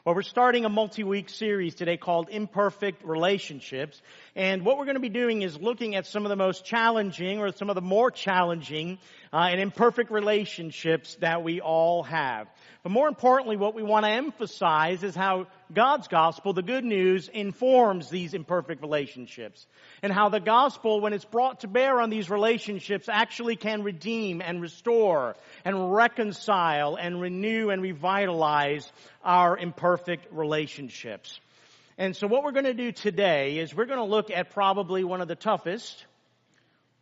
Well, we're starting a multi-week series today called Imperfect Relationships. And what we're going to be doing is looking at some of the most challenging or some of the more challenging and imperfect relationships that we all have. But more importantly, what we want to emphasize is how God's gospel, the good news, informs these imperfect relationships. And how the gospel, when it's brought to bear on these relationships, actually can redeem and restore and reconcile and renew and revitalize our imperfect relationships. And so what we're going to do today is we're going to look at probably one of the toughest,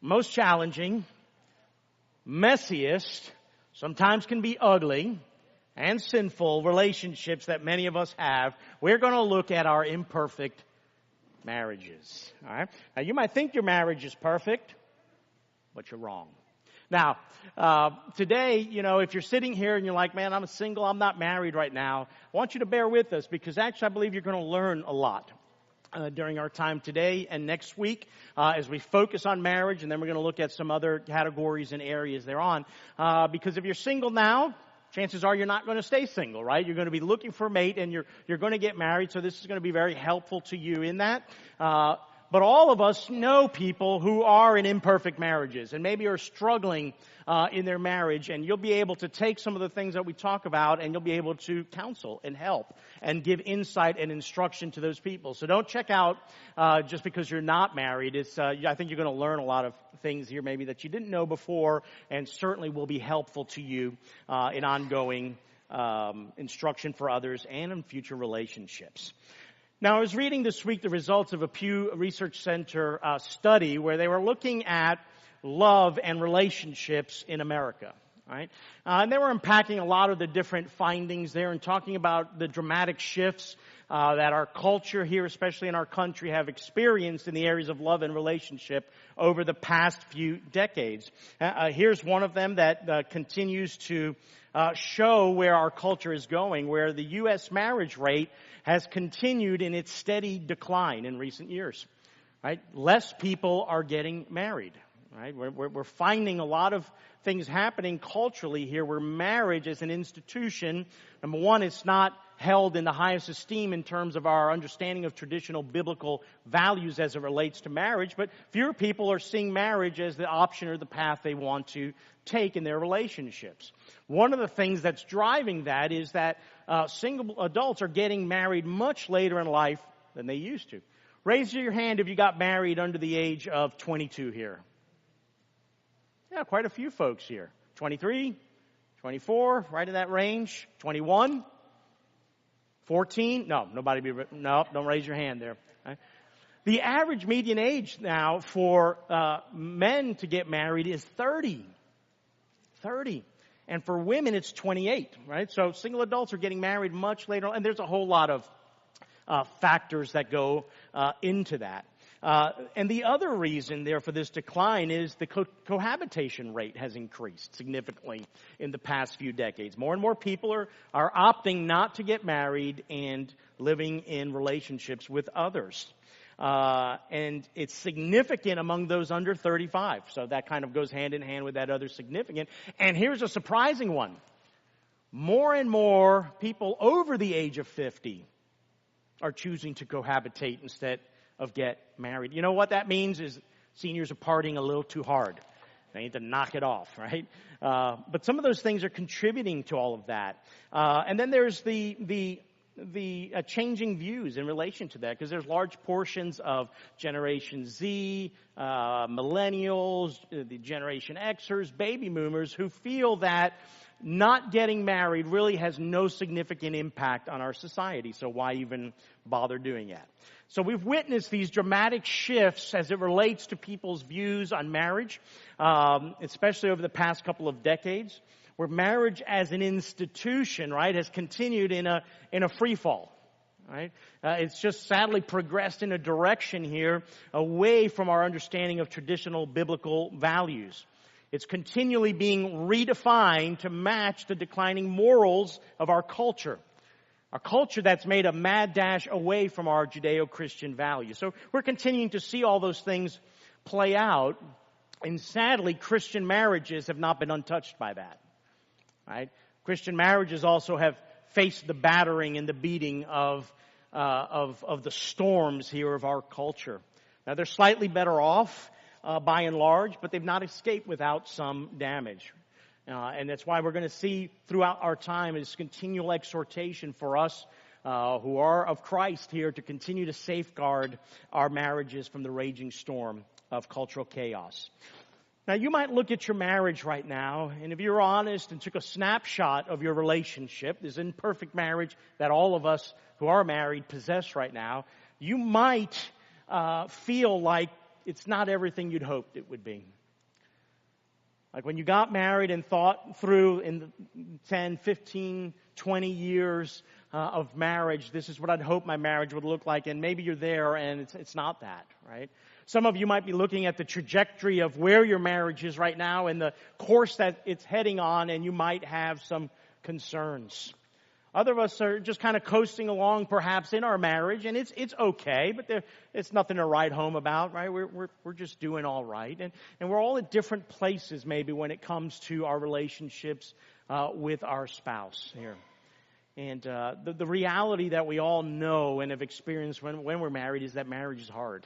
most challenging, messiest, sometimes can be ugly, and sinful relationships that many of us have. We're going to look at our imperfect marriages. All right? Now, you might think your marriage is perfect, but you're wrong. Now, today, if you're sitting here and you're like, man, I'm single, I'm not married right now, I want you to bear with us because actually I believe you're going to learn a lot during our time today and next week as we focus on marriage, and then we're going to look at some other categories and areas thereon. Because if you're single now, chances are you're not going to stay single, right? You're going to be looking for a mate and you're going to get married, so this is going to be very helpful to you in that. But all of us know people who are in imperfect marriages and maybe are struggling in their marriage, and you'll be able to take some of the things that we talk about and you'll be able to counsel and help and give insight and instruction to those people. So don't check out just because you're not married. I think you're going to learn a lot of things here maybe that you didn't know before, and certainly will be helpful to you in ongoing instruction for others and in future relationships. Now, I was reading this week the results of a Pew Research Center study where they were looking at love and relationships in America, right? And they were unpacking a lot of the different findings there and talking about the dramatic shifts that our culture here, especially in our country, have experienced in the areas of love and relationship over the past few decades. Here's one of them that continues to show where our culture is going, where the U.S. marriage rate has continued in its steady decline in recent years. Right? Less people are getting married. Right? We're finding a lot of things happening culturally here where marriage as an institution, number one, it's not held in the highest esteem in terms of our understanding of traditional biblical values as it relates to marriage, but fewer people are seeing marriage as the option or the path they want to take in their relationships. One of the things that's driving that is that single adults are getting married much later in life than they used to. Raise your hand if you got married under the age of 22 here. Yeah, quite a few folks here. 23, 24, right in that range. 21, 14. No, don't raise your hand there. Right? The average median age now for men to get married is 30. 30. And for women, it's 28, right? So single adults are getting married much later, and there's a whole lot of factors that go into that. And the other reason there for this decline is the cohabitation rate has increased significantly in the past few decades. More and more people are opting not to get married and living in relationships with others. And it's significant among those under 35. So that kind of goes hand in hand with that other significant. And here's a surprising one. More and more people over the age of 50 are choosing to cohabitate instead of get married. You know what that means is seniors are partying a little too hard. They need to knock it off, right? But some of those things are contributing to all of that. And then there's the changing views in relation to that, because there's large portions of Generation Z, millennials, the Generation Xers, baby boomers who feel that not getting married really has no significant impact on our society. So why even bother doing that? So we've witnessed these dramatic shifts as it relates to people's views on marriage, especially over the past couple of decades, where marriage as an institution, right, has continued in a free fall. Right? It's just sadly progressed in a direction here away from our understanding of traditional biblical values. It's continually being redefined to match the declining morals of our culture. A culture that's made a mad dash away from our Judeo-Christian values. So we're continuing to see all those things play out. And sadly, Christian marriages have not been untouched by that. Right? Christian marriages also have face the battering and the beating of the storms here of our culture. Now, they're slightly better off by and large, but they've not escaped without some damage. And that's why we're going to see throughout our time is continual exhortation for us who are of Christ here to continue to safeguard our marriages from the raging storm of cultural chaos. Now, you might look at your marriage right now, and if you're honest and took a snapshot of your relationship, this imperfect marriage that all of us who are married possess right now, you might feel like it's not everything you'd hoped it would be. Like when you got married and thought through in the 10, 15, 20 years of marriage, this is what I'd hope my marriage would look like, and maybe you're there and it's not that, right? Some of you might be looking at the trajectory of where your marriage is right now and the course that it's heading on, and you might have some concerns. Other of us are just kind of coasting along perhaps in our marriage, and it's okay, but it's nothing to write home about, right? We're just doing all right. And we're all at different places maybe when it comes to our relationships with our spouse here. And the reality that we all know and have experienced when we're married is that marriage is hard.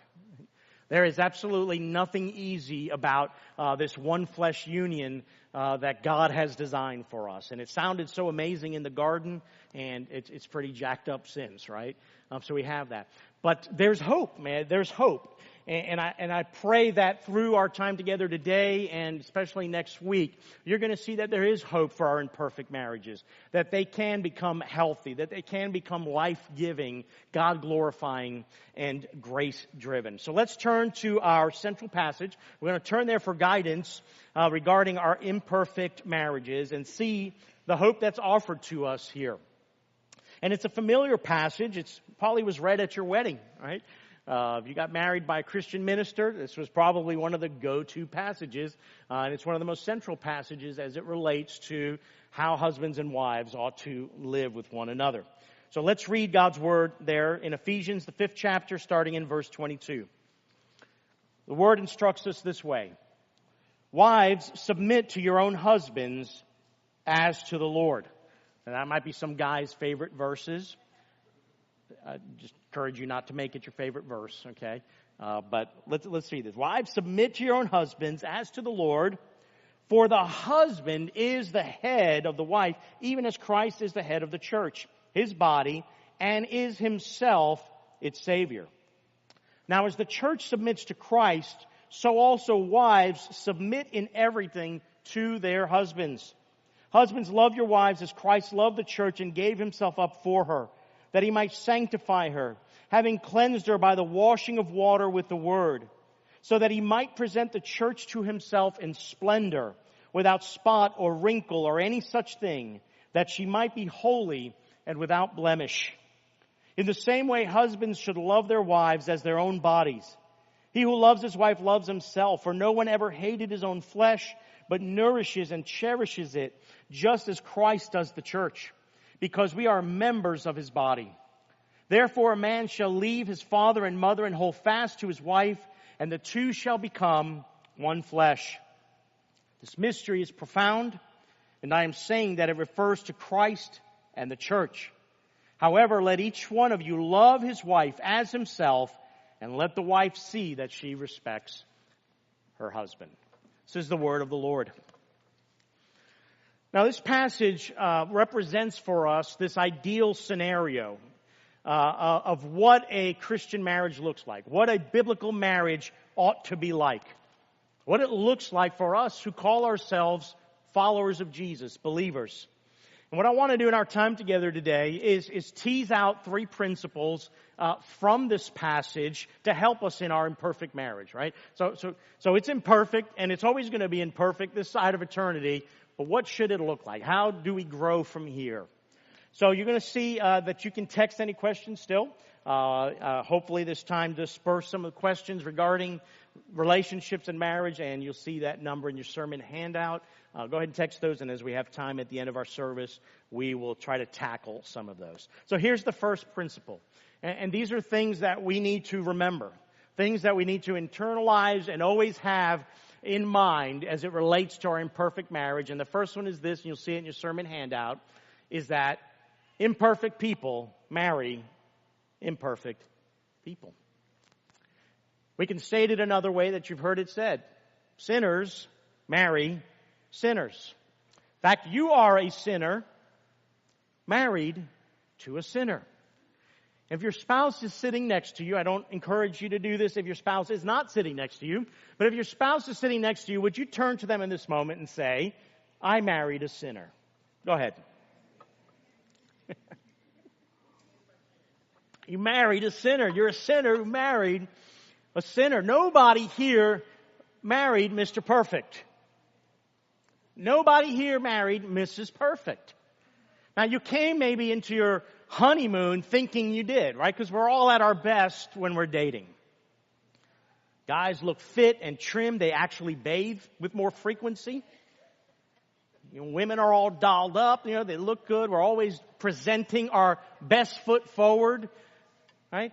There is absolutely nothing easy about this one flesh union that God has designed for us. And it sounded so amazing in the garden, and it's pretty jacked up since, right? So we have that. But there's hope, man. There's hope. And I pray that through our time together today and especially next week, you're going to see that there is hope for our imperfect marriages, that they can become healthy, that they can become life-giving, God-glorifying, and grace-driven. So let's turn to our central passage. We're going to turn there for guidance regarding our imperfect marriages and see the hope that's offered to us here. And it's a familiar passage. It probably was read at your wedding, right? If you got married by a Christian minister, this was probably one of the go-to passages, and it's one of the most central passages as it relates to how husbands and wives ought to live with one another. So let's read God's word there in Ephesians, the 5th chapter, starting in verse 22. The word instructs us this way: Wives, submit to your own husbands as to the Lord. And that might be some guys' favorite verses. Just encourage you not to make it your favorite verse, okay? But let's see this. Wives, submit to your own husbands as to the Lord, for the husband is the head of the wife, even as Christ is the head of the church, his body, and is himself its Savior. Now, as the church submits to Christ, so also wives submit in everything to their husbands. Husbands, love your wives as Christ loved the church and gave himself up for her, that he might sanctify her, having cleansed her by the washing of water with the word, so that he might present the church to himself in splendor, without spot or wrinkle or any such thing, that she might be holy and without blemish. In the same way, husbands should love their wives as their own bodies. He who loves his wife loves himself, for no one ever hated his own flesh, but nourishes and cherishes it, just as Christ does the church, because we are members of his body. Therefore, a man shall leave his father and mother and hold fast to his wife, and the two shall become one flesh. This mystery is profound, and I am saying that it refers to Christ and the church. However, let each one of you love his wife as himself, and let the wife see that she respects her husband. This is the word of the Lord. Now, this passage represents for us this ideal scenario of what a Christian marriage looks like, what a biblical marriage ought to be like, what it looks like for us who call ourselves followers of Jesus, believers. And what I want to do in our time together today is tease out three principles from this passage to help us in our imperfect marriage, right? So it's imperfect, and it's always going to be imperfect this side of eternity. But what should it look like? How do we grow from here? So you're going to see that you can text any questions still. Hopefully this time disperse some of the questions regarding relationships and marriage, and you'll see that number in your sermon handout. Go ahead and text those, and as we have time at the end of our service, we will try to tackle some of those. So here's the first principle. And these are things that we need to remember, things that we need to internalize and always have in mind as it relates to our imperfect marriage. And the first one is this, and you'll see it in your sermon handout, is that Imperfect people marry imperfect people. We can state it another way that you've heard it said. Sinners marry sinners. In fact, you are a sinner married to a sinner. If your spouse is sitting next to you, I don't encourage you to do this if your spouse is not sitting next to you, but if your spouse is sitting next to you, would you turn to them in this moment and say, I married a sinner? Go ahead. You married a sinner. You're a sinner who married a sinner. Nobody here married Mr. Perfect. Nobody here married Mrs. Perfect. Now, you came maybe into your honeymoon thinking you did, right? Because we're all at our best when we're dating. Guys look fit and trim. They actually bathe with more frequency. Women are all dolled up. They look good. We're always presenting our best foot forward, right?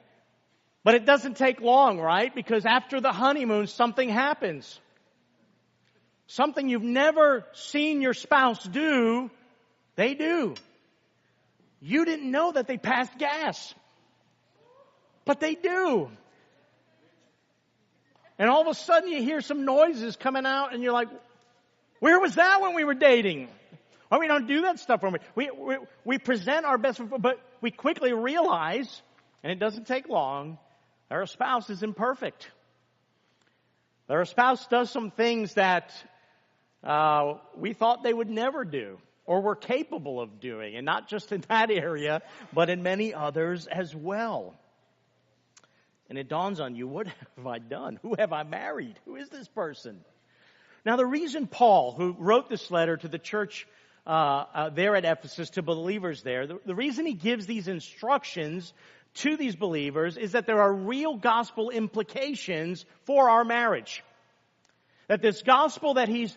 But it doesn't take long, right? Because after the honeymoon, something happens. Something you've never seen your spouse do, they do. You didn't know that they passed gas. But they do. And all of a sudden you hear some noises coming out and you're like, where was that when we were dating? Well, we don't do that stuff when we present our best, but we quickly realize, and it doesn't take long, that our spouse is imperfect. That our spouse does some things that we thought they would never do or were capable of doing, and not just in that area, but in many others as well. And it dawns on you, what have I done? Who have I married? Who is this person? Now, the reason Paul, who wrote this letter to the church there at Ephesus, to believers there, the reason he gives these instructions to these believers is that there are real gospel implications for our marriage. That this gospel that he's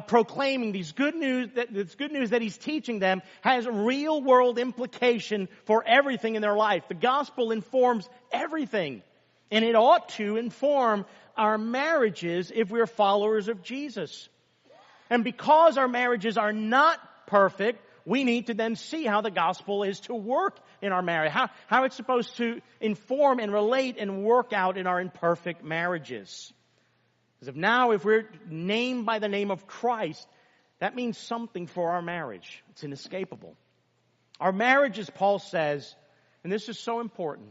proclaiming, this good news that he's teaching them has real world implication for everything in their life. The gospel informs everything. And it ought to inform our marriages if we're followers of Jesus. And because our marriages are not perfect, we need to then see how the gospel is to work in our marriage. How it's supposed to inform and relate and work out in our imperfect marriages. Because if we're named by the name of Christ, that means something for our marriage. It's inescapable. Our marriages, Paul says, and this is so important,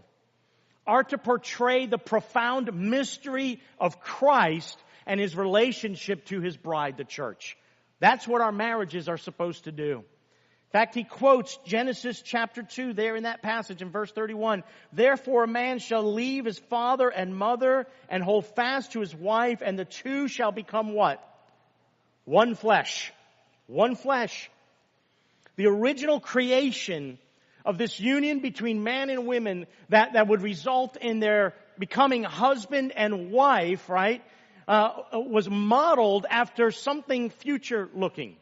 are to portray the profound mystery of Christ and his relationship to his bride, the church. That's what our marriages are supposed to do. In fact, he quotes Genesis chapter 2 there in that passage in verse 31. Therefore a man shall leave his father and mother and hold fast to his wife, and the two shall become what? One flesh. One flesh. The original creation of this union between man and women that would result in their becoming husband and wife, right, was modeled after something future-looking.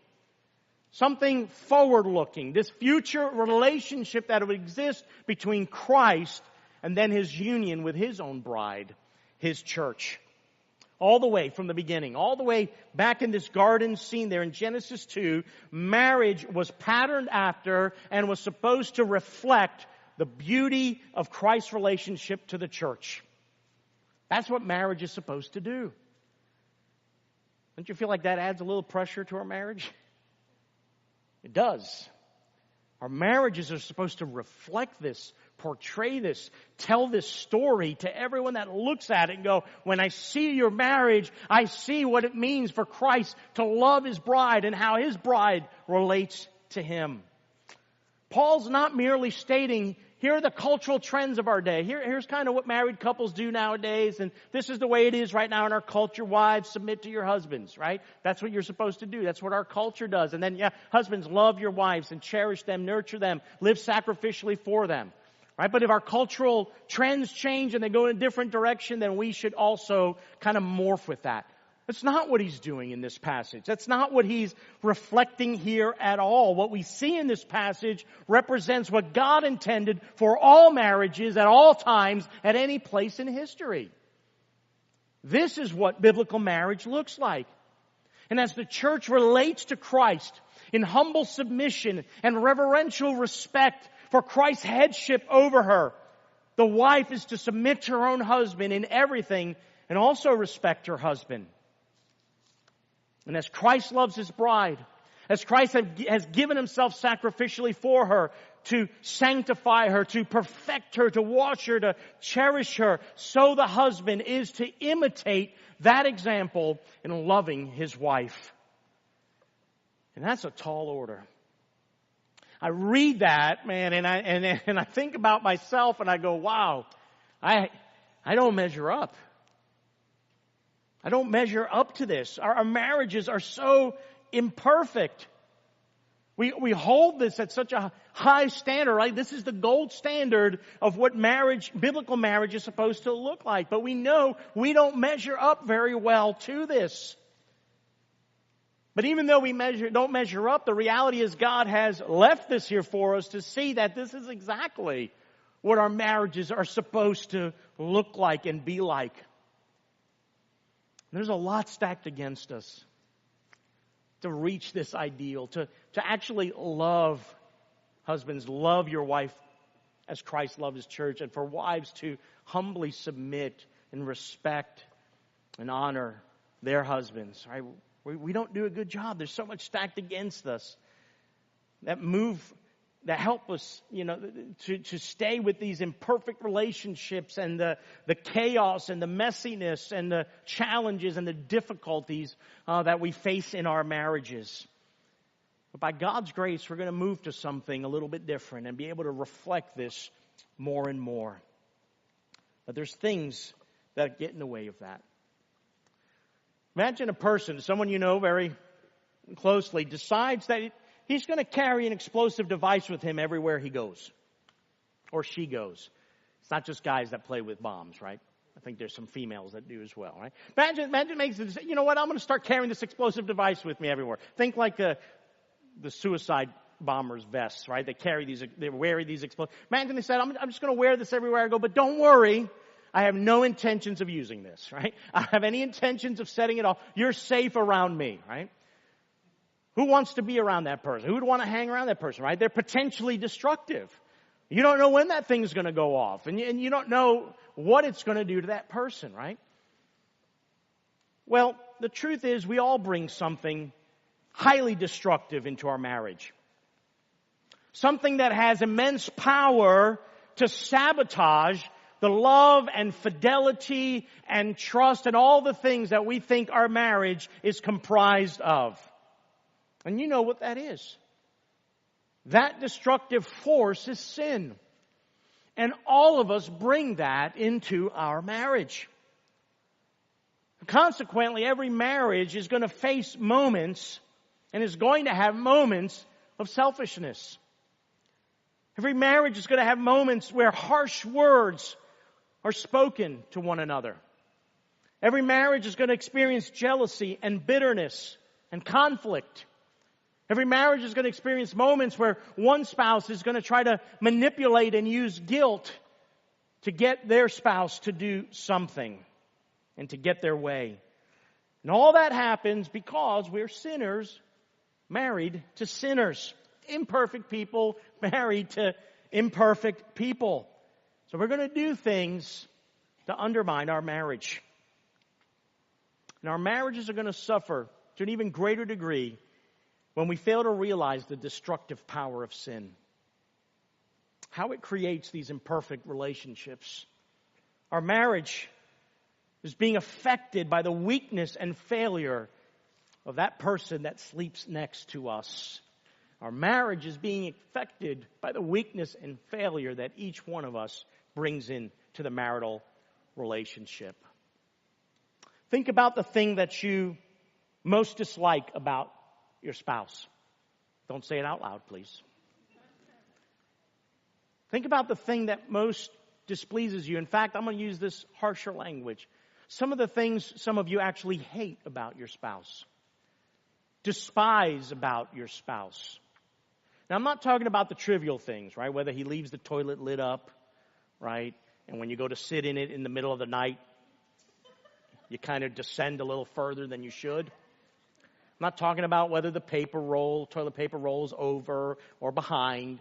Something forward-looking. This future relationship that would exist between Christ and then his union with his own bride, his church. All the way from the beginning, all the way back in this garden scene there in Genesis 2, marriage was patterned after and was supposed to reflect the beauty of Christ's relationship to the church. That's what marriage is supposed to do. Don't you feel like that adds a little pressure to our marriage? It does. Our marriages are supposed to reflect this, portray this, tell this story to everyone that looks at it and go, when I see your marriage, I see what it means for Christ to love his bride and how his bride relates to him. Paul's not merely stating, here are the cultural trends of our day. Here's kind of what married couples do nowadays, and this is the way it is right now in our culture. Wives, submit to your husbands, right? That's what you're supposed to do. That's what our culture does. And then, husbands, love your wives and cherish them, nurture them, live sacrificially for them, right? But if our cultural trends change and they go in a different direction, then we should also kind of morph with that. That's not what he's doing in this passage. That's not what he's reflecting here at all. What we see in this passage represents what God intended for all marriages at all times at any place in history. This is what biblical marriage looks like. And as the church relates to Christ in humble submission and reverential respect for Christ's headship over her. The wife is to submit to her own husband in everything and also respect her husband. And as Christ loves His bride, as Christ has given Himself sacrificially for her, to sanctify her, to perfect her, to wash her, to cherish her, so the husband is to imitate that example in loving his wife. And that's a tall order. I read that, man, and I think about myself and I go, wow, I don't measure up. I don't measure up to this. Our marriages are so imperfect. We hold this at such a high standard, right? This is the gold standard of what biblical marriage is supposed to look like. But we know we don't measure up very well to this. But even though we don't measure up, the reality is God has left this here for us to see that this is exactly what our marriages are supposed to look like and be like. There's a lot stacked against us to reach this ideal, to actually love. Husbands, love your wife as Christ loved His church, and for wives to humbly submit and respect and honor their husbands. Right? We don't do a good job. There's so much stacked against us that help us, to stay with these imperfect relationships and the chaos and the messiness and the challenges and the difficulties that we face in our marriages. But by God's grace, we're going to move to something a little bit different and be able to reflect this more and more. But there's things that get in the way of that. Imagine a person, someone you know very closely, decides that he's going to carry an explosive device with him everywhere he goes. Or she goes. It's not just guys that play with bombs, right? I think there's some females that do as well, right? Imagine makes it, you know what, I'm going to start carrying this explosive device with me everywhere. Think like the suicide bombers' vests, right? They wear these explosives. Imagine they said, I'm just going to wear this everywhere I go, but don't worry, I have no intentions of using this, right? I don't have any intentions of setting it off. You're safe around me, right? Who wants to be around that person? Who would want to hang around that person, right? They're potentially destructive. You don't know when that thing's going to go off, and you don't know what it's going to do to that person, right? Well, the truth is we all bring something highly destructive into our marriage. Something that has immense power to sabotage the love and fidelity and trust and all the things that we think our marriage is comprised of. And you know what that is. That destructive force is sin. And all of us bring that into our marriage. Consequently, every marriage is going to face moments and is going to have moments of selfishness. Every marriage is going to have moments where harsh words are spoken to one another. Every marriage is going to experience jealousy and bitterness and conflict. Every marriage is going to experience moments where one spouse is going to try to manipulate and use guilt to get their spouse to do something and to get their way. And all that happens because we're sinners married to sinners. Imperfect people married to imperfect people. So we're going to do things to undermine our marriage. And our marriages are going to suffer to an even greater degree when we fail to realize the destructive power of sin. How it creates these imperfect relationships. Our marriage is being affected by the weakness and failure of that person that sleeps next to us. Our marriage is being affected by the weakness and failure that each one of us brings into the marital relationship. Think about the thing that you most dislike about your spouse. Don't say it out loud, please. Think about the thing that most displeases you. In fact, I'm going to use this harsher language. Some of the things some of you actually hate about your spouse. Despise about your spouse. Now, I'm not talking about the trivial things, right? Whether he leaves the toilet lit up, right? And when you go to sit in it in the middle of the night, you kind of descend a little further than you should. I'm not talking about whether the toilet paper rolls over or behind.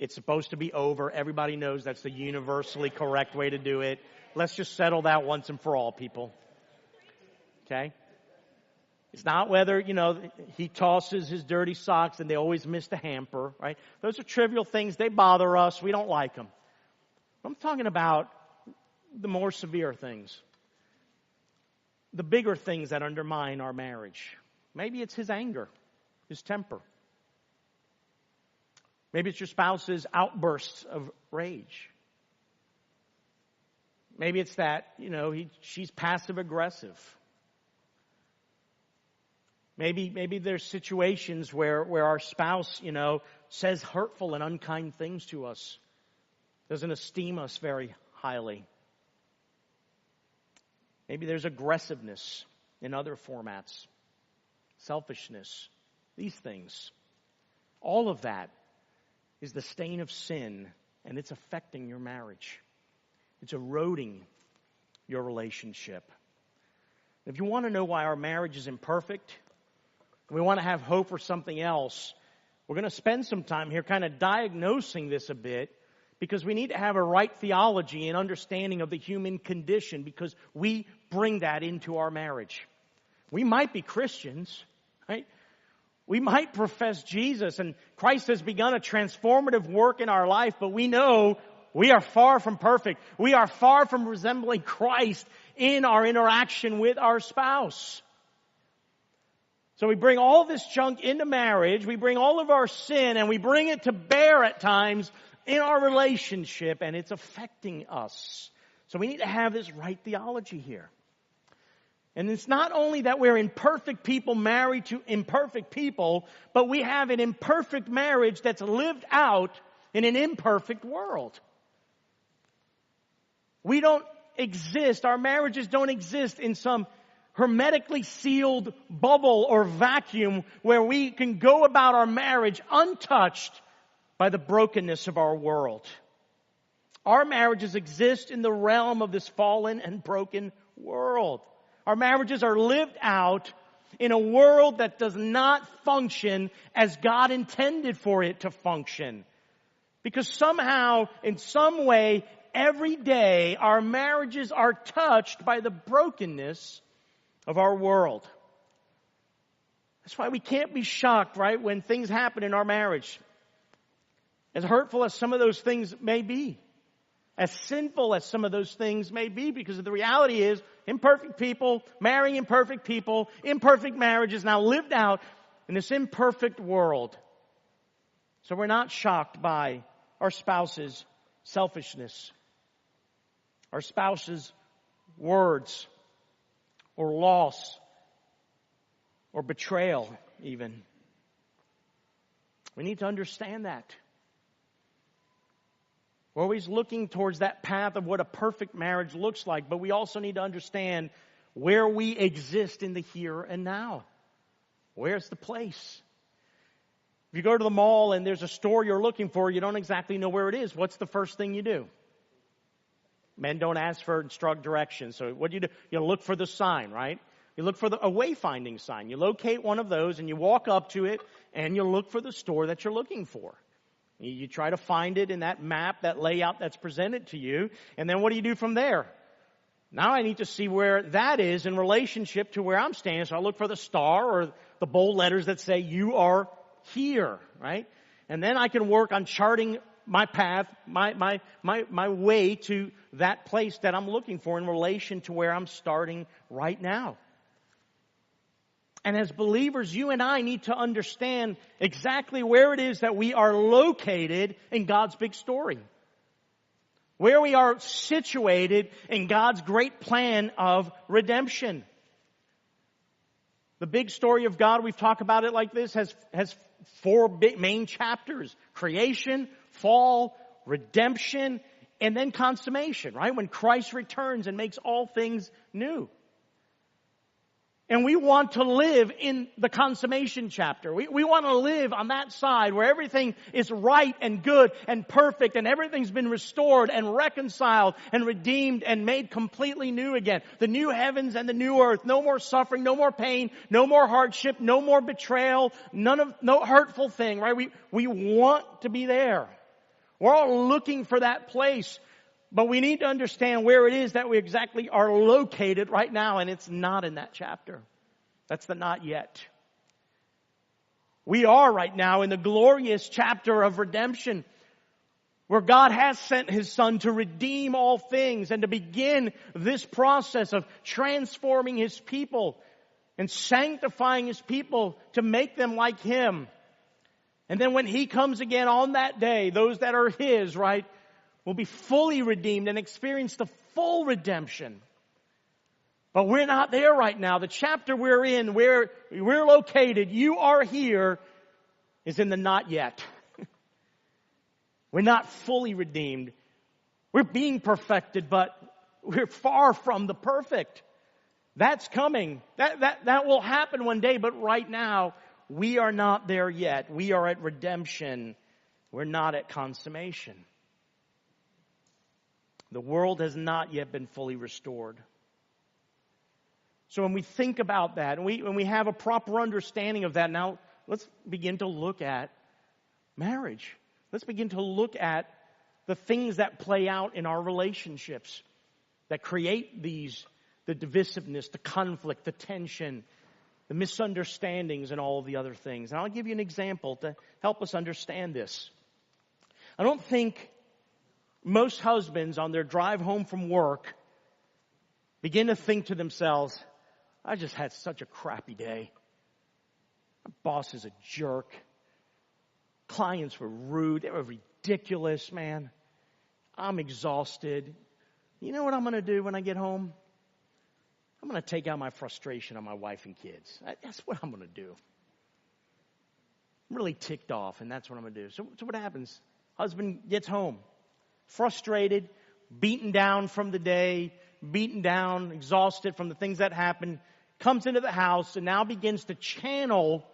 It's supposed to be over. Everybody knows that's the universally correct way to do it. Let's just settle that once and for all, people. Okay? It's not whether, he tosses his dirty socks and they always miss the hamper, right? Those are trivial things. They bother us. We don't like them. I'm talking about the more severe things. The bigger things that undermine our marriage. Maybe it's his anger, his temper. Maybe it's your spouse's outbursts of rage. Maybe it's that, she's passive aggressive. Maybe there's situations where our spouse, says hurtful and unkind things to us. Doesn't esteem us very highly. Maybe there's aggressiveness in other formats. Selfishness. These things. All of that is the stain of sin, and it's affecting your marriage. It's eroding your relationship. If you want to know why our marriage is imperfect, and we want to have hope for something else, we're going to spend some time here kind of diagnosing this a bit, because we need to have a right theology and understanding of the human condition, because we bring that into our marriage. We might be Christians, right? We might profess Jesus, and Christ has begun a transformative work in our life, but we know we are far from perfect. We are far from resembling Christ in our interaction with our spouse. So we bring all this junk into marriage, we bring all of our sin, and we bring it to bear at times in our relationship, and it's affecting us. So we need to have this right theology here. And it's not only that we're imperfect people married to imperfect people, but we have an imperfect marriage that's lived out in an imperfect world. We don't exist, our marriages don't exist in some hermetically sealed bubble or vacuum where we can go about our marriage untouched by the brokenness of our world. Our marriages exist in the realm of this fallen and broken world. Our marriages are lived out in a world that does not function as God intended for it to function. Because somehow, in some way, every day, our marriages are touched by the brokenness of our world. That's why we can't be shocked, right, when things happen in our marriage. As hurtful as some of those things may be, as sinful as some of those things may be, because the reality is imperfect people marrying imperfect people, imperfect marriages now lived out in this imperfect world. So we're not shocked by our spouse's selfishness, our spouse's words, or loss, or betrayal even. We need to understand that. We're always looking towards that path of what a perfect marriage looks like, but we also need to understand where we exist in the here and now. Where's the place? If you go to the mall and there's a store you're looking for, you don't exactly know where it is. What's the first thing you do? Men don't ask for instruct directions. So what do? You look for the sign, right? You look for a wayfinding sign. You locate one of those and you walk up to it and you look for the store that you're looking for. You try to find it in that map, that layout that's presented to you. And then what do you do from there? Now I need to see where that is in relationship to where I'm standing. So I look for the star or the bold letters that say you are here, right? And then I can work on charting my path, my way to that place that I'm looking for in relation to where I'm starting right now. And as believers, you and I need to understand exactly where it is that we are located in God's big story. Where we are situated in God's great plan of redemption. The big story of God, we've talked about it like this, has four main chapters. Creation, fall, redemption, and then consummation, right? When Christ returns and makes all things new. And we want to live in the consummation chapter. We want to live on that side where everything is right and good and perfect and everything's been restored and reconciled and redeemed and made completely new again. The new heavens and the new earth. No more suffering, no more pain, no more hardship, no more betrayal, no hurtful thing, right? We want to be there. We're all looking for that place. But we need to understand where it is that we exactly are located right now. And it's not in that chapter. That's the not yet. We are right now in the glorious chapter of redemption, where God has sent His Son to redeem all things and to begin this process of transforming His people and sanctifying His people to make them like Him. And then when He comes again on that day, those that are His, right, will be fully redeemed and experience the full redemption. But we're not there right now. The chapter we're in, where we're located, you are here, is in the not yet. We're not fully redeemed. We're being perfected, but we're far from the perfect. That's coming. That will happen one day, but right now, we are not there yet. We are at redemption. We're not at consummation. The world has not yet been fully restored. So when we think about that, and when we have a proper understanding of that, now let's begin to look at marriage. Let's begin to look at the things that play out in our relationships that create the divisiveness, the conflict, the tension, the misunderstandings, and all of the other things. And I'll give you an example to help us understand this. I don't think most husbands on their drive home from work begin to think to themselves, I just had such a crappy day. My boss is a jerk. Clients were rude. They were ridiculous, man. I'm exhausted. You know what I'm going to do when I get home? I'm going to take out my frustration on my wife and kids. That's what I'm going to do. I'm really ticked off, and that's what I'm going to do. So what happens? Husband gets home, frustrated, beaten down from the day, beaten down, exhausted from the things that happened, comes into the house and now begins to channel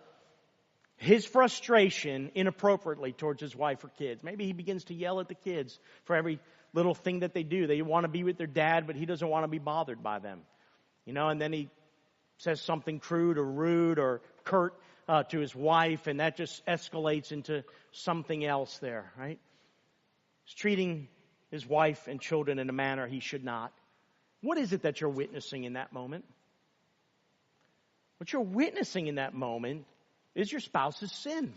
his frustration inappropriately towards his wife or kids. Maybe he begins to yell at the kids for every little thing that they do. They want to be with their dad, but he doesn't want to be bothered by them. You know, and then he says something crude or rude or curt to his wife, and that just escalates into something else there, right? He's treating his wife and children in a manner he should not. What is it that you're witnessing in that moment? What you're witnessing in that moment is your spouse's sin.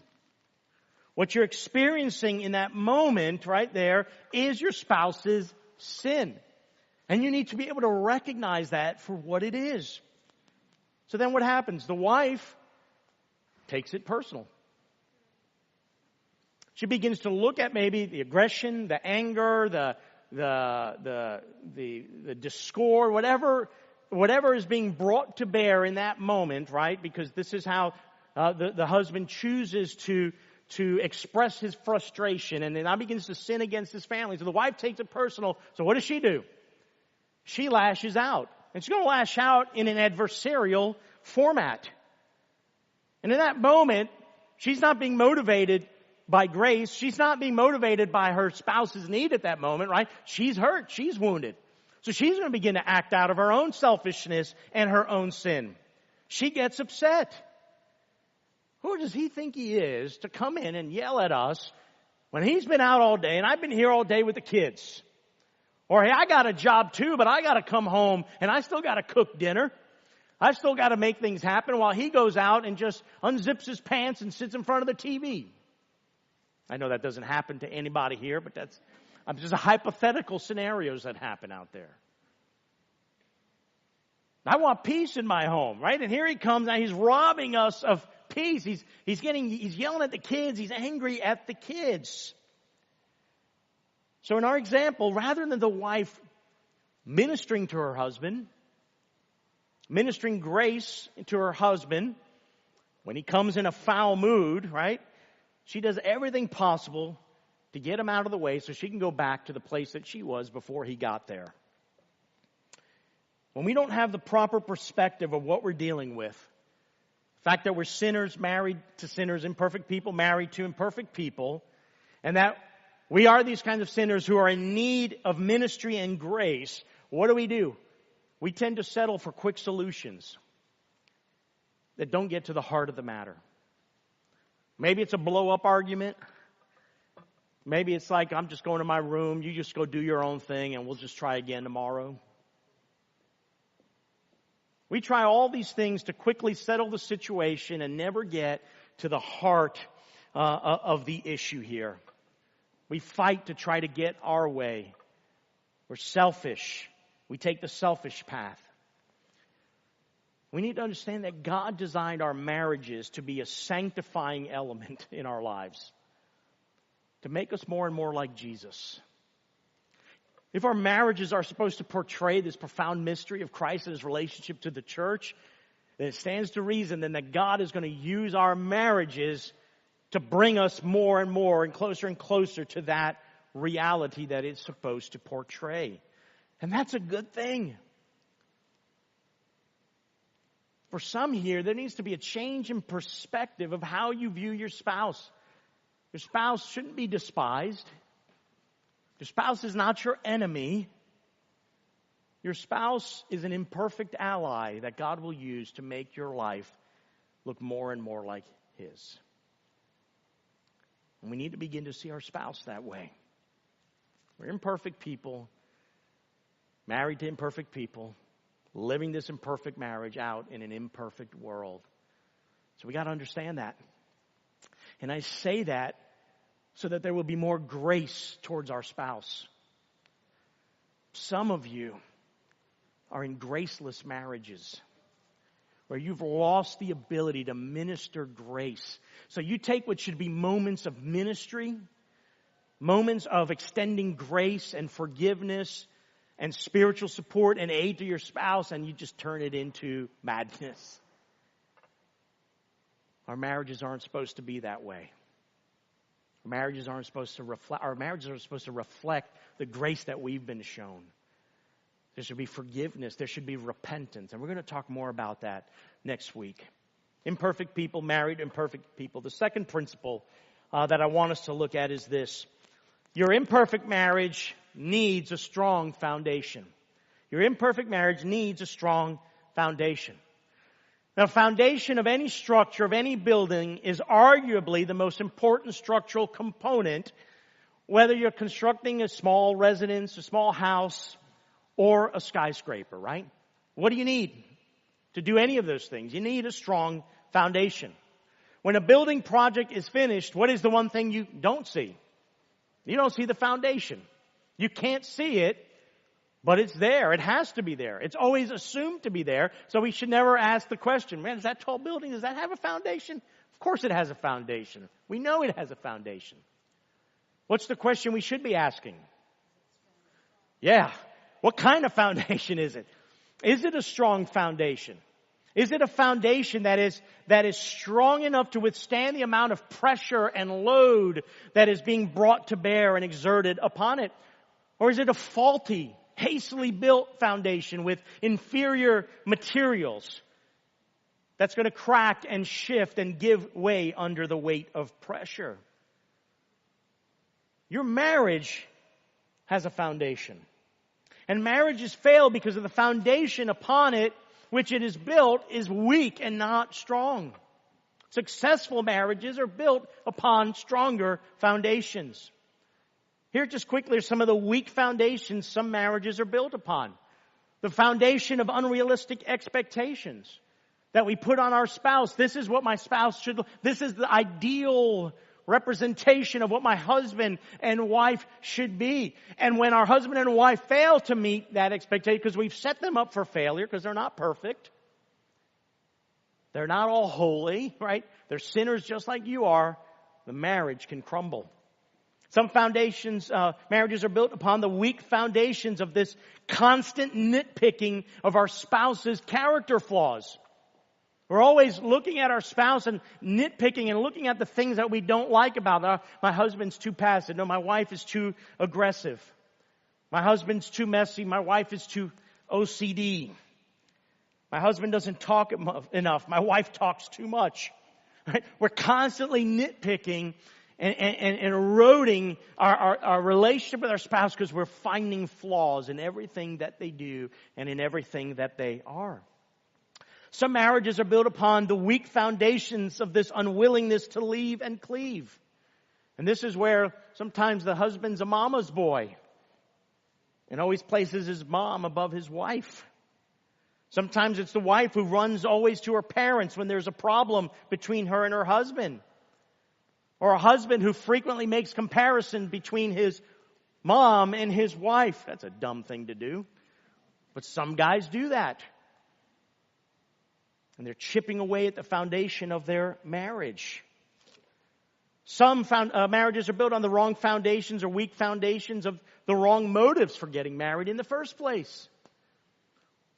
What you're experiencing in that moment right there is your spouse's sin. And you need to be able to recognize that for what it is. So then what happens? The wife takes it personal. She begins to look at maybe the aggression, the anger, the discord, whatever is being brought to bear in that moment, right? Because this is how the husband chooses to express his frustration, and then now begins to sin against his family. So the wife takes it personal. So what does she do? She lashes out. And she's going to lash out in an adversarial format. And in that moment, she's not being motivated by grace. She's not being motivated by her spouse's need at that moment, right? She's hurt. She's wounded. So she's going to begin to act out of her own selfishness and her own sin. She gets upset. Who does he think he is to come in and yell at us when he's been out all day and I've been here all day with the kids? Or, hey, I got a job too, but I got to come home and I still got to cook dinner. I've still got to make things happen while he goes out and just unzips his pants and sits in front of the TV. I know that doesn't happen to anybody here, but that's just a hypothetical scenarios that happen out there. I want peace in my home, right? And here he comes, now he's robbing us of peace. He's yelling at the kids. He's angry at the kids. So in our example, rather than the wife ministering to her husband, ministering grace to her husband, when he comes in a foul mood, right? She does everything possible to get him out of the way so she can go back to the place that she was before he got there. When we don't have the proper perspective of what we're dealing with, the fact that we're sinners married to sinners, imperfect people married to imperfect people, and that we are these kinds of sinners who are in need of ministry and grace, what do? We tend to settle for quick solutions that don't get to the heart of the matter. Maybe it's a blow-up argument. Maybe it's like, I'm just going to my room, you just go do your own thing, and we'll just try again tomorrow. We try all these things to quickly settle the situation and never get to the heart of the issue here. We fight to try to get our way. We're selfish. We take the selfish path. We need to understand that God designed our marriages to be a sanctifying element in our lives, to make us more and more like Jesus. If our marriages are supposed to portray this profound mystery of Christ and His relationship to the church, then it stands to reason then that God is going to use our marriages to bring us more and more and closer to that reality that it's supposed to portray. And that's a good thing. For some here, there needs to be a change in perspective of how you view your spouse. Your spouse shouldn't be despised. Your spouse is not your enemy. Your spouse is an imperfect ally that God will use to make your life look more and more like His. And we need to begin to see our spouse that way. We're imperfect people, married to imperfect people, living this imperfect marriage out in an imperfect world. So we got to understand that. And I say that so that there will be more grace towards our spouse. Some of you are in graceless marriages where you've lost the ability to minister grace. So you take what should be moments of ministry, moments of extending grace and forgiveness and spiritual support and aid to your spouse, and you just turn it into madness. Our marriages aren't supposed to be that way. Our marriages are supposed to reflect the grace that we've been shown. There should be forgiveness. There should be repentance. And we're going to talk more about that next week. Imperfect people, married to imperfect people. The second principle that I want us to look at is this. Your imperfect marriage needs a strong foundation. Your imperfect marriage needs a strong foundation. The foundation of any structure, of any building, is arguably the most important structural component, whether you're constructing a small residence, a small house, or a skyscraper, right? What do you need to do any of those things? You need a strong foundation. When a building project is finished, what is the one thing you don't see? You don't see the foundation. You can't see it, but it's there. It has to be there. It's always assumed to be there. So we should never ask the question, man, is that tall building, does that have a foundation? Of course it has a foundation. We know it has a foundation. What's the question we should be asking? Yeah. What kind of foundation is it? Is it a strong foundation? Is it a foundation that is strong enough to withstand the amount of pressure and load that is being brought to bear and exerted upon it? Or is it a faulty, hastily built foundation with inferior materials that's going to crack and shift and give way under the weight of pressure? Your marriage has a foundation. And marriages fail because of the foundation upon it, which it is built, is weak and not strong. Successful marriages are built upon stronger foundations. Here just quickly are some of the weak foundations some marriages are built upon. The foundation of unrealistic expectations that we put on our spouse. This is what my spouse should, this is the ideal representation of what my husband and wife should be. And when our husband and wife fail to meet that expectation, because we've set them up for failure, because they're not perfect, they're not all holy, right? They're sinners just like you are. The marriage can crumble. Some foundations, marriages are built upon the weak foundations of this constant nitpicking of our spouse's character flaws. We're always looking at our spouse and nitpicking and looking at the things that we don't like about them. My husband's too passive. No, my wife is too aggressive. My husband's too messy. My wife is too OCD. My husband doesn't talk enough. My wife talks too much. Right? We're constantly nitpicking and eroding our relationship with our spouse because we're finding flaws in everything that they do and in everything that they are. Some marriages are built upon the weak foundations of this unwillingness to leave and cleave. And this is where sometimes the husband's a mama's boy and always places his mom above his wife. Sometimes it's the wife who runs always to her parents when there's a problem between her and her husband. Or a husband who frequently makes comparison between his mom and his wife. That's a dumb thing to do. But some guys do that. And they're chipping away at the foundation of their marriage. Some marriages are built on the wrong foundations or weak foundations of the wrong motives for getting married in the first place.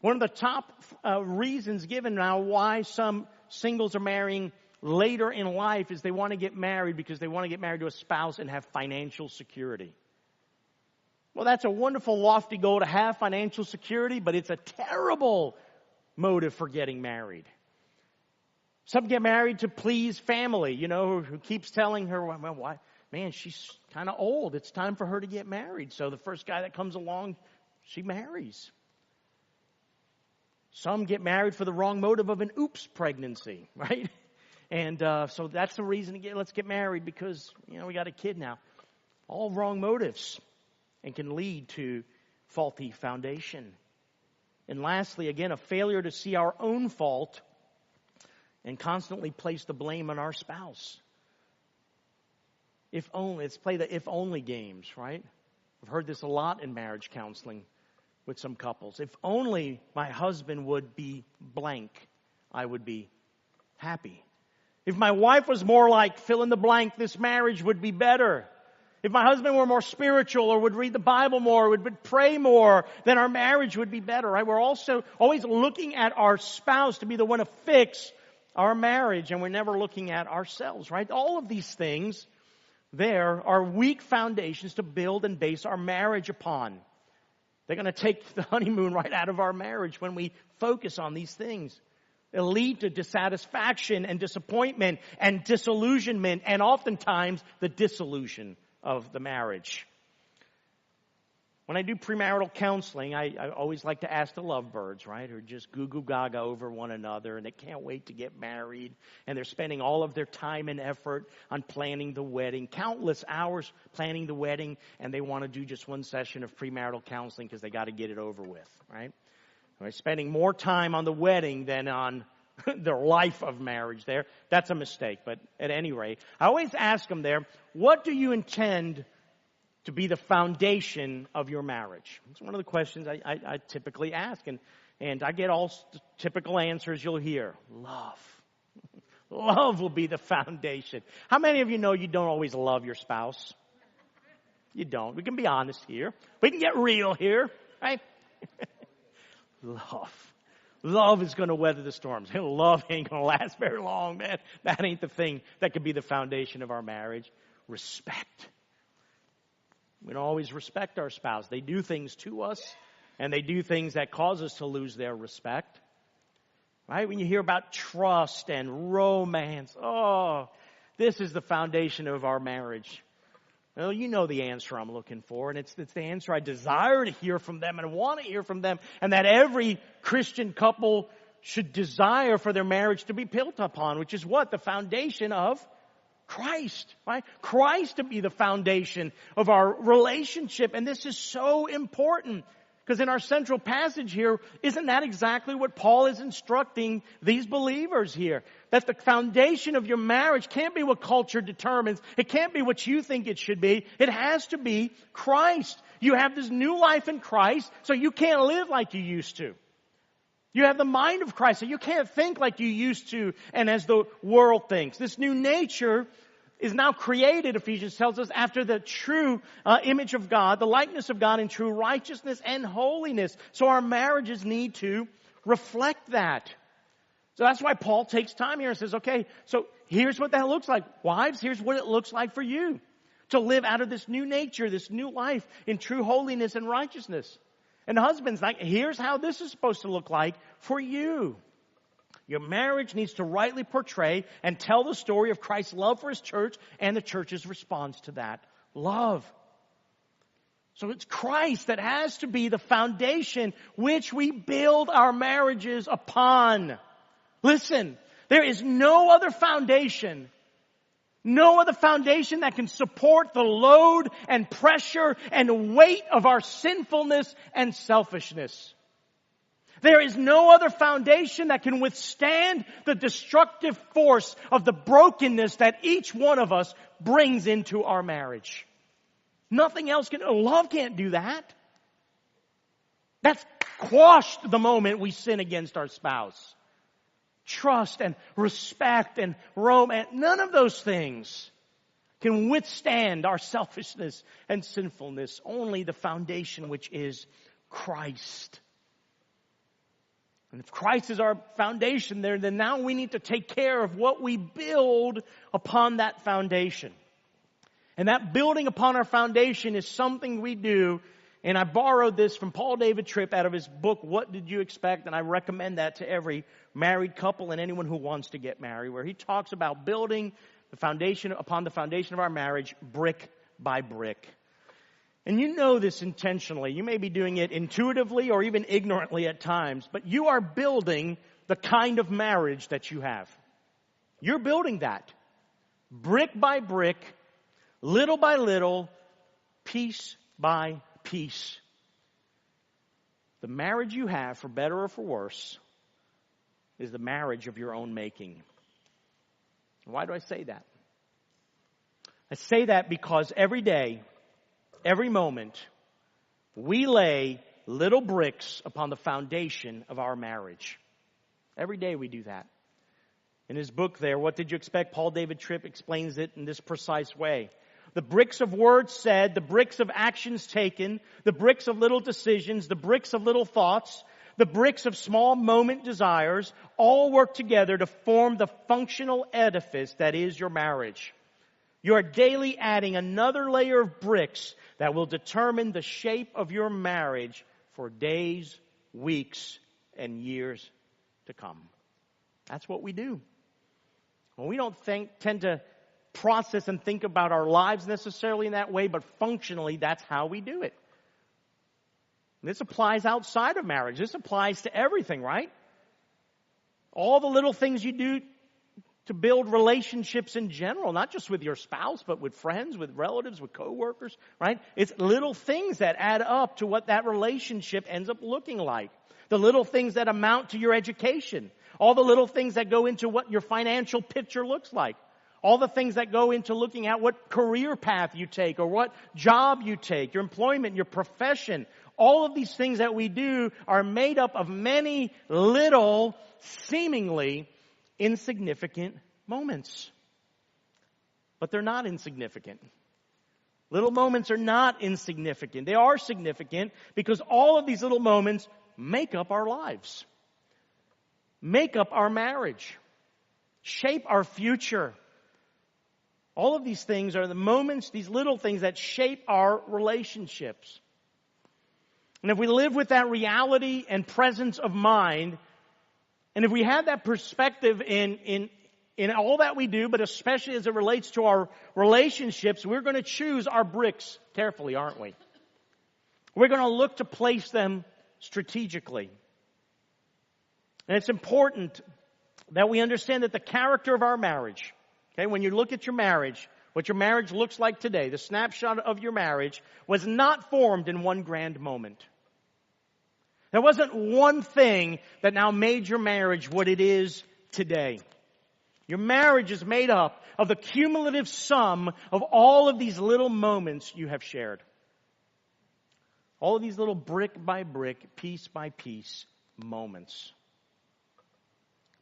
One of the top reasons given now why some singles are marrying later in life is they want to get married because they want to get married to a spouse and have financial security. Well, that's a wonderful, lofty goal to have, financial security, but it's a terrible motive for getting married. Some get married to please family, who keeps telling her, well, why? Man, she's kind of old. It's time for her to get married. So the first guy that comes along, she marries. Some get married for the wrong motive of an oops pregnancy, right? And so that's the reason let's get married because, we got a kid now. All wrong motives and can lead to faulty foundation. And lastly, again, a failure to see our own fault and constantly place the blame on our spouse. If only, let's play the if only games, right? I've heard this a lot in marriage counseling with some couples. If only my husband would be blank, I would be happy. If my wife was more like fill in the blank, this marriage would be better. If my husband were more spiritual or would read the Bible more, would pray more, then our marriage would be better, right? We're also always looking at our spouse to be the one to fix our marriage, and we're never looking at ourselves, right? All of these things there are weak foundations to build and base our marriage upon. They're going to take the honeymoon right out of our marriage when we focus on these things. They'll lead to dissatisfaction and disappointment and disillusionment and oftentimes the dissolution of the marriage. When I do premarital counseling, I always like to ask the lovebirds, right, who are just goo-goo gaga over one another and they can't wait to get married and they're spending all of their time and effort on planning the wedding, countless hours planning the wedding, and they want to do just one session of premarital counseling because they got to get it over with, right? They're spending more time on the wedding than on their life of marriage there. That's a mistake, but at any rate, I always ask them there, what do you intend to be the foundation of your marriage? It's one of the questions I typically ask, and I get all typical answers you'll hear. Love. Love will be the foundation. How many of you know you don't always love your spouse? You don't. We can be honest here. We can get real here, right? Love. Love is going to weather the storms. Love ain't going to last very long, man. That ain't the thing that could be the foundation of our marriage. Respect. We don't always respect our spouse. They do things to us, and they do things that cause us to lose their respect. Right? When you hear about trust and romance, this is the foundation of our marriage. Well, you know the answer I'm looking for, and it's the answer I desire to hear from them and want to hear from them, and that every Christian couple should desire for their marriage to be built upon, which is what? The foundation of Christ, right? Christ to be the foundation of our relationship. And this is so important because in our central passage here, isn't that exactly what Paul is instructing these believers here? That the foundation of your marriage can't be what culture determines. It can't be what you think it should be. It has to be Christ. You have this new life in Christ, so you can't live like you used to. You have the mind of Christ, so you can't think like you used to and as the world thinks. This new nature is now created, Ephesians tells us, after the true image of God, the likeness of God in true righteousness and holiness. So our marriages need to reflect that. So that's why Paul takes time here and says, okay, so here's what that looks like. Wives, here's what it looks like for you to live out of this new nature, this new life in true holiness and righteousness. And husbands, here's how this is supposed to look like for you. Your marriage needs to rightly portray and tell the story of Christ's love for His church and the church's response to that love. So it's Christ that has to be the foundation which we build our marriages upon. Listen, there is no other foundation No other foundation that can support the load and pressure and weight of our sinfulness and selfishness. There is no other foundation that can withstand the destructive force of the brokenness that each one of us brings into our marriage. Nothing else can. Love can't do that. That's quashed the moment we sin against our spouse. Trust and respect and romance, none of those things can withstand our selfishness and sinfulness. Only the foundation, which is Christ. And if Christ is our foundation there, then now we need to take care of what we build upon that foundation. And that building upon our foundation is something we do. And I borrowed this from Paul David Tripp out of his book, What Did You Expect? And I recommend that to every married couple and anyone who wants to get married, where he talks about building the foundation upon the foundation of our marriage, brick by brick. And you know this intentionally. You may be doing it intuitively or even ignorantly at times, but you are building the kind of marriage that you have. You're building that. Brick by brick, little by little, piece by peace. The marriage you have, for better or for worse, is the marriage of your own making. Why do I say that? I say that because every day, every moment, we lay little bricks upon the foundation of our marriage. Every day we do that. In his book there, What Did You Expect? Paul David Tripp explains it in this precise way. The bricks of words said, the bricks of actions taken, the bricks of little decisions, the bricks of little thoughts, the bricks of small moment desires, all work together to form the functional edifice that is your marriage. You are daily adding another layer of bricks that will determine the shape of your marriage for days, weeks, and years to come. That's what we do. Well, we don't tend to process and think about our lives necessarily in that way, but functionally that's how we do it. This applies outside of marriage. This applies to everything, right? All the little things you do to build relationships in general, not just with your spouse, but with friends, with relatives, with coworkers, right? It's little things that add up to what that relationship ends up looking like. The little things that amount to your education. All the little things that go into what your financial picture looks like. All the things that go into looking at what career path you take or what job you take, your employment, your profession. All of these things that we do are made up of many little, seemingly insignificant moments. But they're not insignificant. Little moments are not insignificant. They are significant because all of these little moments make up our lives, make up our marriage, shape our future. All of these things are the moments, these little things that shape our relationships. And if we live with that reality and presence of mind, and if we have that perspective in all that we do, but especially as it relates to our relationships, we're going to choose our bricks carefully, aren't we? We're going to look to place them strategically. And it's important that we understand that the character of our marriage, okay, when you look at your marriage, what your marriage looks like today, the snapshot of your marriage, was not formed in one grand moment. There wasn't one thing that now made your marriage what it is today. Your marriage is made up of the cumulative sum of all of these little moments you have shared. All of these little brick by brick, piece by piece moments.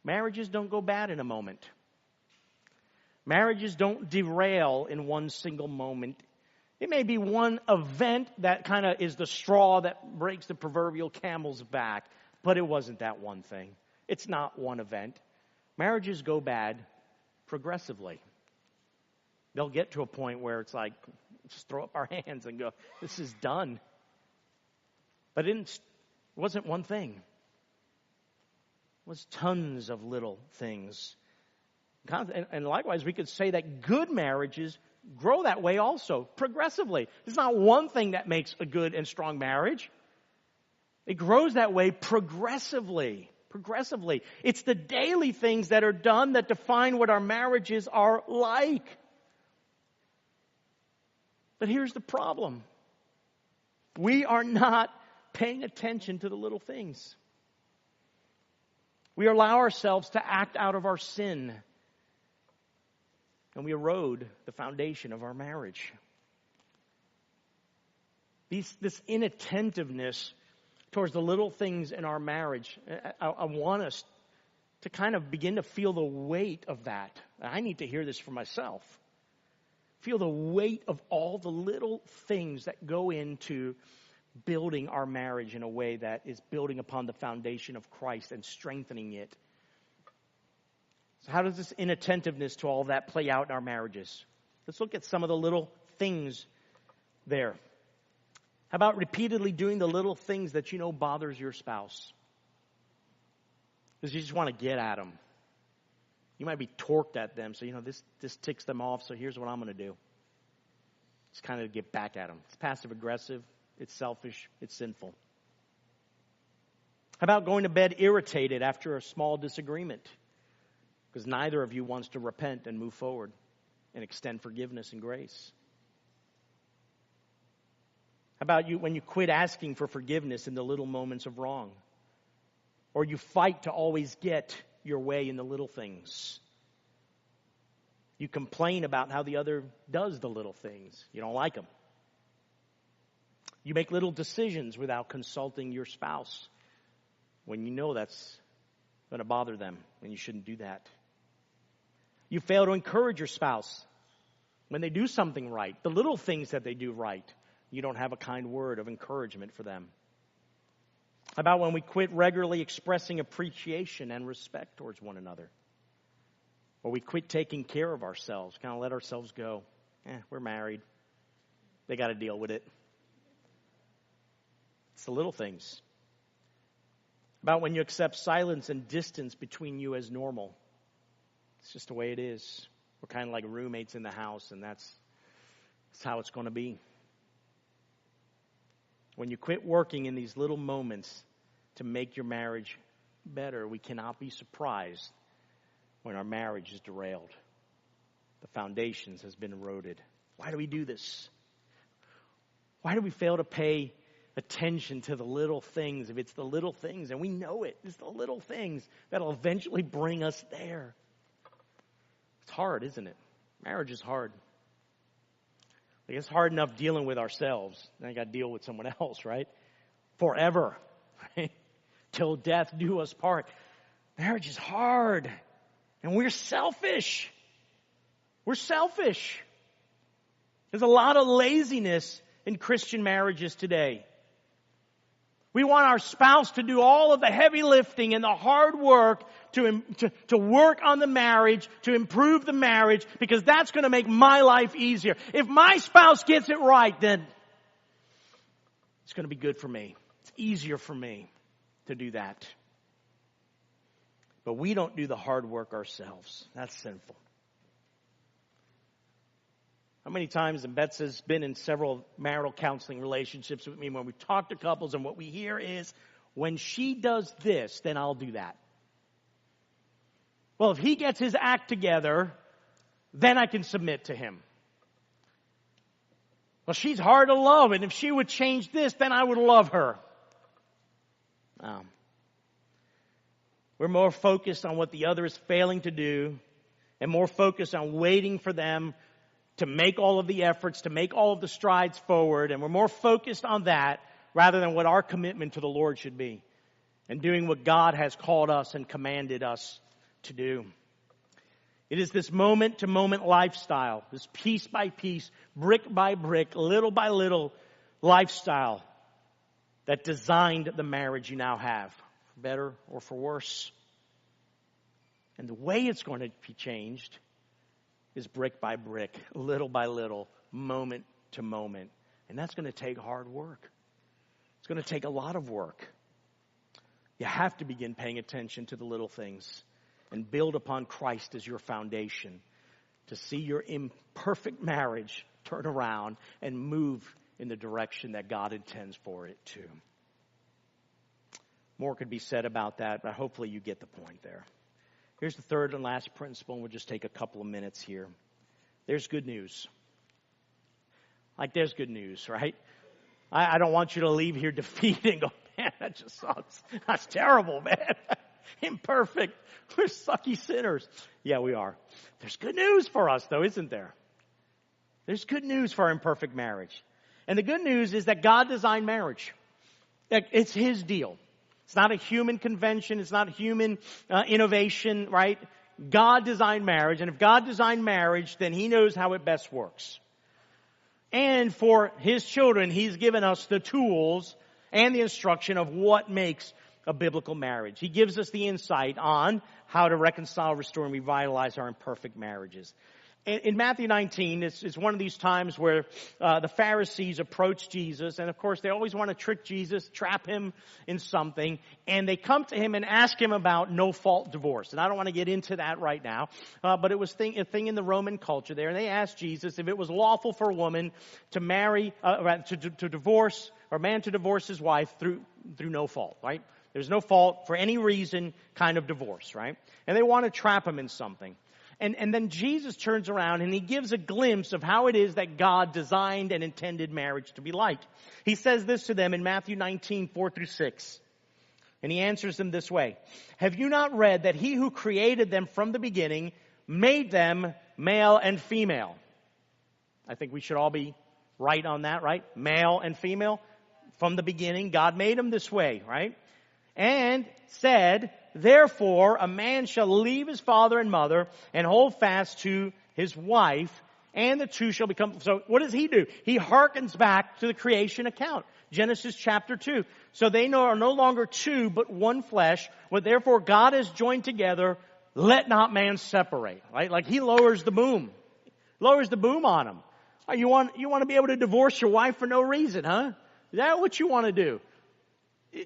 Marriages don't go bad in a moment. Marriages don't derail in one single moment. It may be one event that kind of is the straw that breaks the proverbial camel's back, but it wasn't that one thing. It's not one event. Marriages go bad progressively. They'll get to a point where it's like, just throw up our hands and go, this is done. But it wasn't one thing. It was tons of little things. And likewise, we could say that good marriages grow that way also, progressively. It's not one thing that makes a good and strong marriage. It grows that way progressively. Progressively. It's the daily things that are done that define what our marriages are like. But here's the problem. We are not paying attention to the little things. We allow ourselves to act out of our sin. And we erode the foundation of our marriage. This inattentiveness towards the little things in our marriage, I want us to kind of begin to feel the weight of that. I need to hear this for myself. Feel the weight of all the little things that go into building our marriage in a way that is building upon the foundation of Christ and strengthening it. So how does this inattentiveness to all that play out in our marriages? Let's look at some of the little things there. How about repeatedly doing the little things that you know bothers your spouse? Because you just want to get at them. You might be torqued at them, so this ticks them off, so here's what I'm going to do. Just kind of get back at them. It's passive aggressive, it's selfish, it's sinful. How about going to bed irritated after a small disagreement? Because neither of you wants to repent and move forward and extend forgiveness and grace. How about you when you quit asking for forgiveness in the little moments of wrong? Or you fight to always get your way in the little things. You complain about how the other does the little things. You don't like them. You make little decisions without consulting your spouse when you know that's going to bother them and you shouldn't do that. You fail to encourage your spouse when they do something right, the little things that they do right. You don't have a kind word of encouragement for them. How about when we quit regularly expressing appreciation and respect towards one another? Or we quit taking care of ourselves, kind of let ourselves go. We're married. They got to deal with it. It's the little things. About when you accept silence and distance between you as normal. It's just the way it is. We're kind of like roommates in the house, and that's how it's going to be. When you quit working in these little moments to make your marriage better, we cannot be surprised when our marriage is derailed. The foundations has been eroded. Why do we do this? Why do we fail to pay attention to the little things? If it's the little things, and we know it, it's the little things that'll eventually bring us there. It's hard, isn't it? Marriage is hard. It's hard enough dealing with ourselves. Now you got to deal with someone else, right? Forever, right? Till death do us part. Marriage is hard. And we're selfish. We're selfish. There's a lot of laziness in Christian marriages today. We want our spouse to do all of the heavy lifting and the hard work to work on the marriage, to improve the marriage, because that's going to make my life easier. If my spouse gets it right, then it's going to be good for me. It's easier for me to do that. But we don't do the hard work ourselves. That's sinful. How many times, and Bets has been in several marital counseling relationships with me, when we talk to couples and what we hear is, when she does this, then I'll do that. Well, if he gets his act together, then I can submit to him. Well, she's hard to love, and if she would change this, then I would love her. We're more focused on what the other is failing to do and more focused on waiting for them to make all of the efforts, to make all of the strides forward. And we're more focused on that rather than what our commitment to the Lord should be and doing what God has called us and commanded us to do. It is this moment-to-moment lifestyle, this piece by piece, brick by brick, little by little lifestyle that designed the marriage you now have, for better or for worse. And the way it's going to be changed is brick by brick, little by little, moment to moment. And that's going to take hard work. It's going to take a lot of work. You have to begin paying attention to the little things and build upon Christ as your foundation to see your imperfect marriage turn around and move in the direction that God intends for it to. More could be said about that, but hopefully you get the point there. Here's the third and last principle, and we'll just take a couple of minutes here. There's good news. Like, there's good news, right? I don't want you to leave here defeated and go, man, that just sucks. That's terrible, man. Imperfect. We're sucky sinners. Yeah, we are. There's good news for us, though, isn't there? There's good news for our imperfect marriage. And the good news is that God designed marriage. It's His deal. It's not a human convention. It's not human innovation, right? God designed marriage. And if God designed marriage, then He knows how it best works. And for His children, He's given us the tools and the instruction of what makes a biblical marriage. He gives us the insight on how to reconcile, restore, and revitalize our imperfect marriages. In Matthew 19, it's one of these times where the Pharisees approach Jesus, and of course they always want to trick Jesus, trap Him in something, and they come to Him and ask Him about no-fault divorce. And I don't want to get into that right now, but it was a thing in the Roman culture there, and they asked Jesus if it was lawful for a woman to marry, to divorce, or a man to divorce his wife through no fault, right? There's no fault for any reason kind of divorce, right? And they want to trap Him in something. And then Jesus turns around and He gives a glimpse of how it is that God designed and intended marriage to be like. He says this to them in Matthew 19, 4-6. And He answers them this way. Have you not read that He who created them from the beginning made them male and female? I think we should all be right on that, right? Male and female. From the beginning, God made them this way, right? And said, therefore, a man shall leave his father and mother and hold fast to his wife, and the two shall become. So what does He do? He hearkens back to the creation account. Genesis chapter 2. So they are no longer two, but one flesh. What therefore God has joined together, let not man separate. Right? Like He lowers the boom. Lowers the boom on them. Oh, you want to be able to divorce your wife for no reason, huh? Is that what you want to do?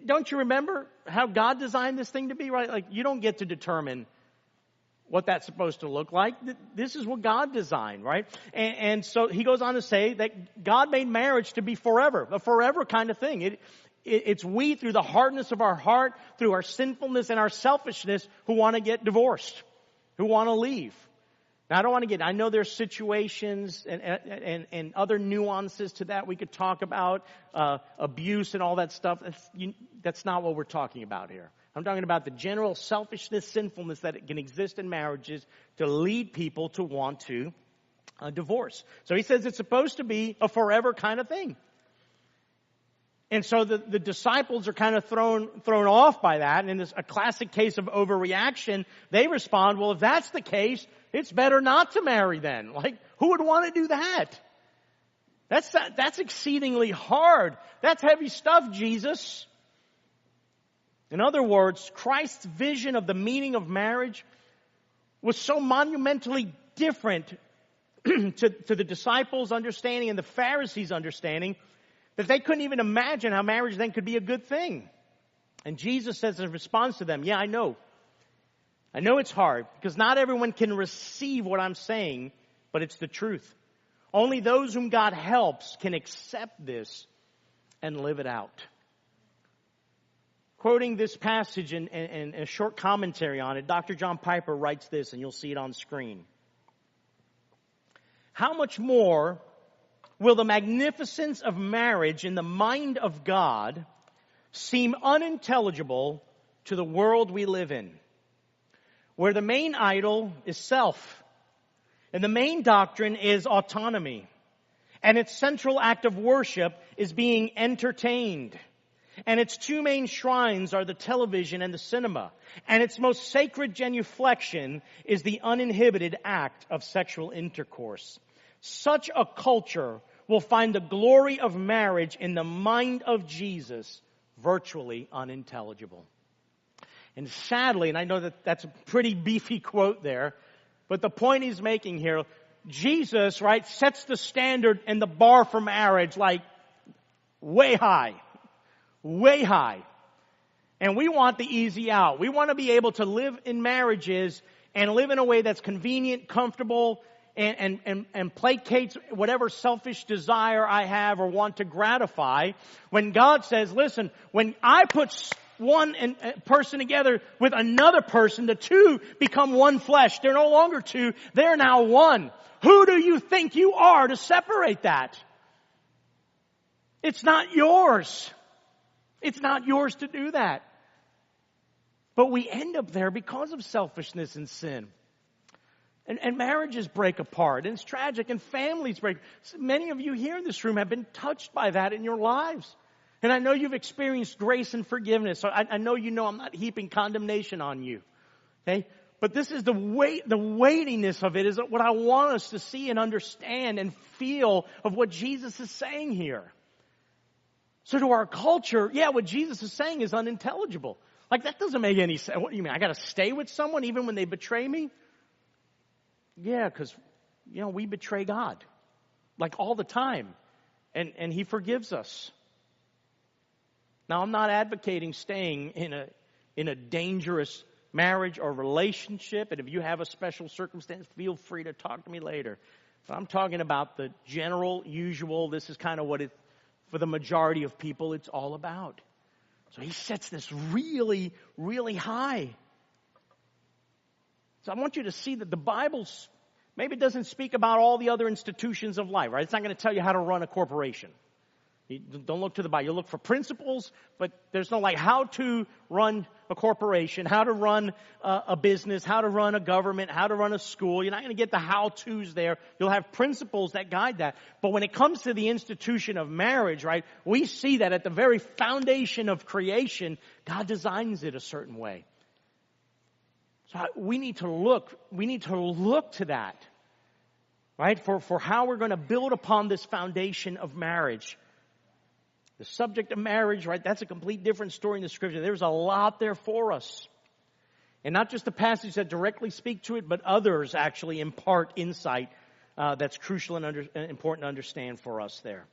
Don't you remember how God designed this thing to be, right? Like, you don't get to determine what that's supposed to look like. This is what God designed, right? And so He goes on to say that God made marriage to be forever, a forever kind of thing. It's we, through the hardness of our heart, through our sinfulness and our selfishness, who want to get divorced, who want to leave. Now, I know there's situations and other nuances to that we could talk about, abuse and all that stuff. That's not what we're talking about here. I'm talking about the general selfishness, sinfulness that can exist in marriages to lead people to want to divorce. So He says it's supposed to be a forever kind of thing. And so the disciples are kind of thrown off by that. And in this, a classic case of overreaction, they respond, well, if that's the case, it's better not to marry then. Like, who would want to do that? That's exceedingly hard. That's heavy stuff, Jesus. In other words, Christ's vision of the meaning of marriage was so monumentally different to the disciples' understanding and the Pharisees' understanding that they couldn't even imagine how marriage then could be a good thing. And Jesus says in response to them, yeah, I know. I know it's hard because not everyone can receive what I'm saying, but it's the truth. Only those whom God helps can accept this and live it out. Quoting this passage and a short commentary on it, Dr. John Piper writes this, and you'll see it on screen. How much more will the magnificence of marriage in the mind of God seem unintelligible to the world we live in, where the main idol is self, and the main doctrine is autonomy, and its central act of worship is being entertained, and its two main shrines are the television and the cinema, and its most sacred genuflection is the uninhibited act of sexual intercourse. Such a culture will find the glory of marriage in the mind of Jesus virtually unintelligible. And sadly, and I know that that's a pretty beefy quote there, but the point He's making here, Jesus, right, sets the standard and the bar for marriage like way high. Way high. And we want the easy out. We want to be able to live in marriages and live in a way that's convenient, comfortable, and placates whatever selfish desire I have or want to gratify. When God says, listen, when I put one person together with another person, the two become one flesh. They're no longer two, they're now one. Who do you think you are to separate that? It's not yours. It's not yours to do that. But we end up there because of selfishness and sin. And marriages break apart, and it's tragic, and families break. Many of you here in this room have been touched by that in your lives. And I know you've experienced grace and forgiveness. So I know you know I'm not heaping condemnation on you. Okay? But this is the weightiness of it is what I want us to see and understand and feel of what Jesus is saying here. So to our culture, what Jesus is saying is unintelligible. Like, that doesn't make any sense. What do you mean? I got to stay with someone even when they betray me? Yeah, because, we betray God. Like, all the time. And He forgives us. Now, I'm not advocating staying in a dangerous marriage or relationship. And if you have a special circumstance, feel free to talk to me later. But I'm talking about the general, usual, this is kind of what for the majority of people, it's all about. So He sets this really, really high. So I want you to see that the Bible's, maybe it doesn't speak about all the other institutions of life, right? It's not going to tell you how to run a corporation. You don't look to the Bible. You look for principles, but there's no how to run a corporation, how to run a business, how to run a government, how to run a school. You're not going to get the how-tos there. You'll have principles that guide that. But when it comes to the institution of marriage, right, we see that at the very foundation of creation, God designs it a certain way. So we need to look to that, right, for how we're going to build upon this foundation of marriage. The subject of marriage, right, that's a complete different story in the Scripture. There's a lot there for us. And not just the passages that directly speak to it, but others actually impart insight that's crucial and important to understand for us there.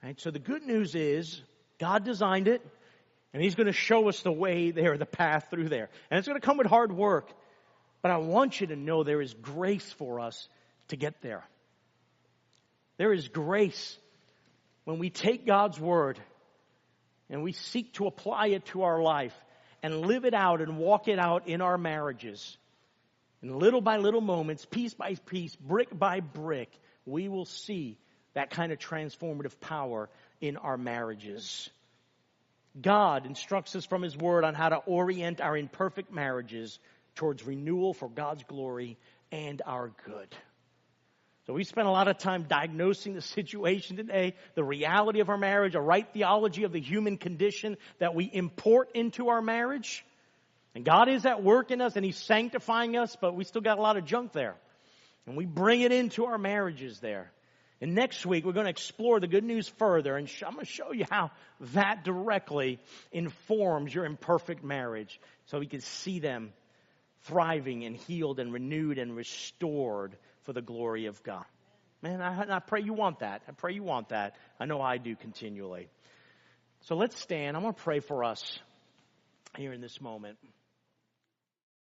Right, so the good news is God designed it, and He's going to show us the way there, the path through there. And it's going to come with hard work. But I want you to know there is grace for us to get there. There is grace when we take God's Word and we seek to apply it to our life and live it out and walk it out in our marriages. And little by little moments, piece by piece, brick by brick, we will see that kind of transformative power in our marriages. God instructs us from His Word on how to orient our imperfect marriages towards renewal for God's glory and our good. So we spent a lot of time diagnosing the situation today, the reality of our marriage, a right theology of the human condition that we import into our marriage. And God is at work in us and He's sanctifying us, but we still got a lot of junk there. And we bring it into our marriages there. And next week, we're going to explore the good news further, and I'm going to show you how that directly informs your imperfect marriage so we can see them thriving and healed and renewed and restored for the glory of God. Man, I pray you want that. I pray you want that. I know I do continually. So let's stand. I'm going to pray for us here in this moment.